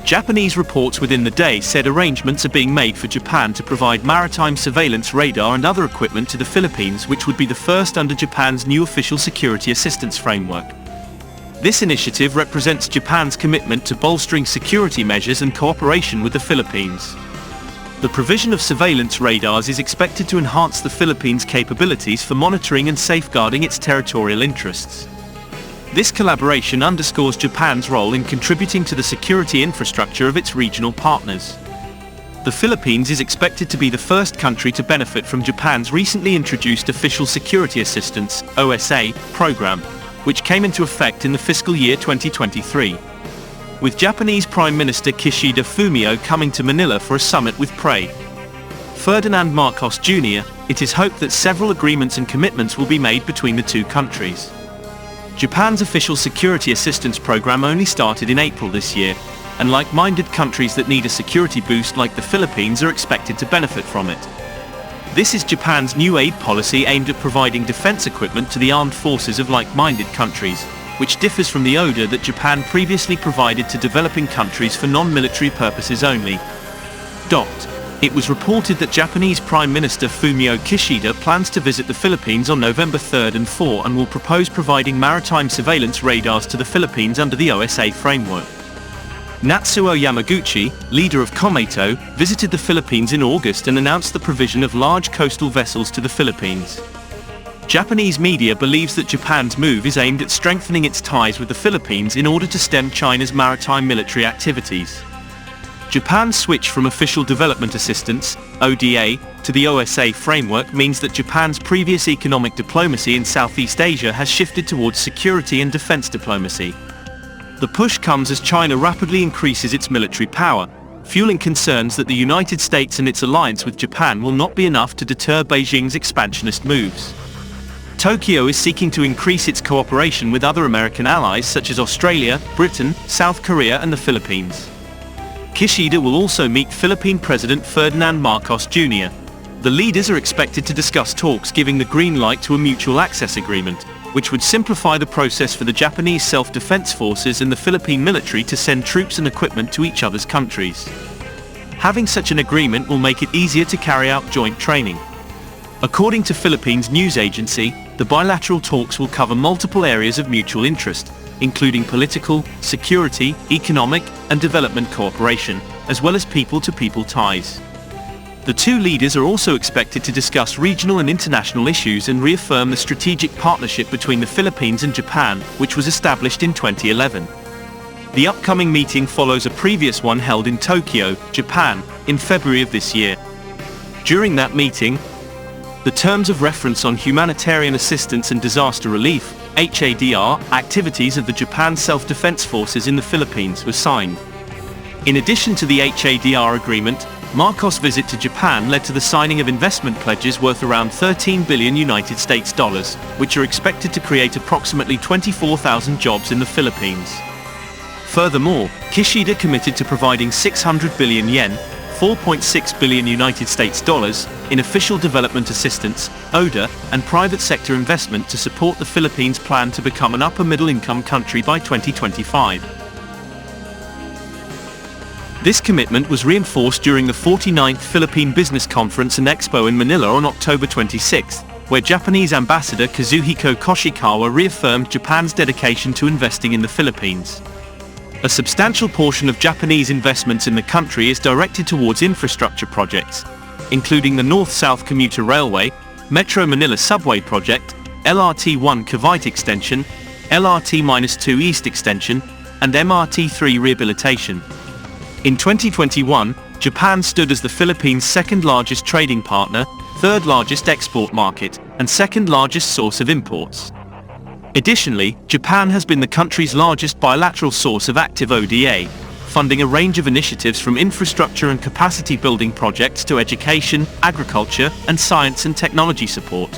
Japanese reports within the day said arrangements are being made for Japan to provide maritime surveillance radar and other equipment to the Philippines, which would be the first under Japan's new official security assistance framework. This initiative represents Japan's commitment to bolstering security measures and cooperation with the Philippines. The provision of surveillance radars is expected to enhance the Philippines' capabilities for monitoring and safeguarding its territorial interests. This collaboration underscores Japan's role in contributing to the security infrastructure of its regional partners. The Philippines is expected to be the first country to benefit from Japan's recently introduced Official Security Assistance (OSA) program, which came into effect in the fiscal year 2023. With Japanese Prime Minister Kishida Fumio coming to Manila for a summit with Pre. Ferdinand Marcos Jr., it is hoped that several agreements and commitments will be made between the two countries. Japan's Official Security Assistance Program only started in April this year, and like-minded countries that need a security boost like the Philippines are expected to benefit from it. This is Japan's new aid policy aimed at providing defense equipment to the armed forces of like-minded countries, which differs from the ODA that Japan previously provided to developing countries for non-military purposes only. It was reported that Japanese Prime Minister Fumio Kishida plans to visit the Philippines on November 3rd and 4 and will propose providing maritime surveillance radars to the Philippines under the OSA framework. Natsuo Yamaguchi, leader of Komeito, visited the Philippines in August and announced the provision of large coastal vessels to the Philippines. Japanese media believes that Japan's move is aimed at strengthening its ties with the Philippines in order to stem China's maritime military activities. Japan's switch from Official Development Assistance (ODA) to the OSA framework means that Japan's previous economic diplomacy in Southeast Asia has shifted towards security and defense diplomacy. The push comes as China rapidly increases its military power, fueling concerns that the United States and its alliance with Japan will not be enough to deter Beijing's expansionist moves. Tokyo is seeking to increase its cooperation with other American allies such as Australia, Britain, South Korea and the Philippines. Kishida will also meet Philippine President Ferdinand Marcos Jr. The leaders are expected to discuss talks giving the green light to a mutual access agreement, which would simplify the process for the Japanese self-defense forces and the Philippine military to send troops and equipment to each other's countries. Having such an agreement will make it easier to carry out joint training. According to Philippines news agency, the bilateral talks will cover multiple areas of mutual interest, including political, security, economic, and development cooperation, as well as people-to-people ties. The two leaders are also expected to discuss regional and international issues and reaffirm the strategic partnership between the Philippines and Japan, which was established in 2011. The upcoming meeting follows a previous one held in Tokyo, Japan, in February of this year. During that meeting, the terms of reference on humanitarian assistance and disaster relief (HADR) activities of the Japan Self-Defense Forces in the Philippines were signed. In addition to the HADR agreement, Marcos' visit to Japan led to the signing of investment pledges worth around $13 billion, which are expected to create approximately 24,000 jobs in the Philippines. Furthermore, Kishida committed to providing 600 billion yen, $4.6 billion in official development assistance, ODA, and private sector investment to support the Philippines' plan to become an upper-middle-income country by 2025. This commitment was reinforced during the 49th Philippine Business Conference and Expo in Manila on October 26, where Japanese Ambassador Kazuhiko Koshikawa reaffirmed Japan's dedication to investing in the Philippines. A substantial portion of Japanese investments in the country is directed towards infrastructure projects, including the North-South Commuter Railway, Metro Manila Subway Project, LRT-1 Cavite Extension, LRT-2 East Extension, and MRT-3 Rehabilitation. In 2021, Japan stood as the Philippines' second-largest trading partner, third-largest export market, and second-largest source of imports. Additionally, Japan has been the country's largest bilateral source of active ODA, funding a range of initiatives from infrastructure and capacity building projects to education, agriculture, and science and technology support.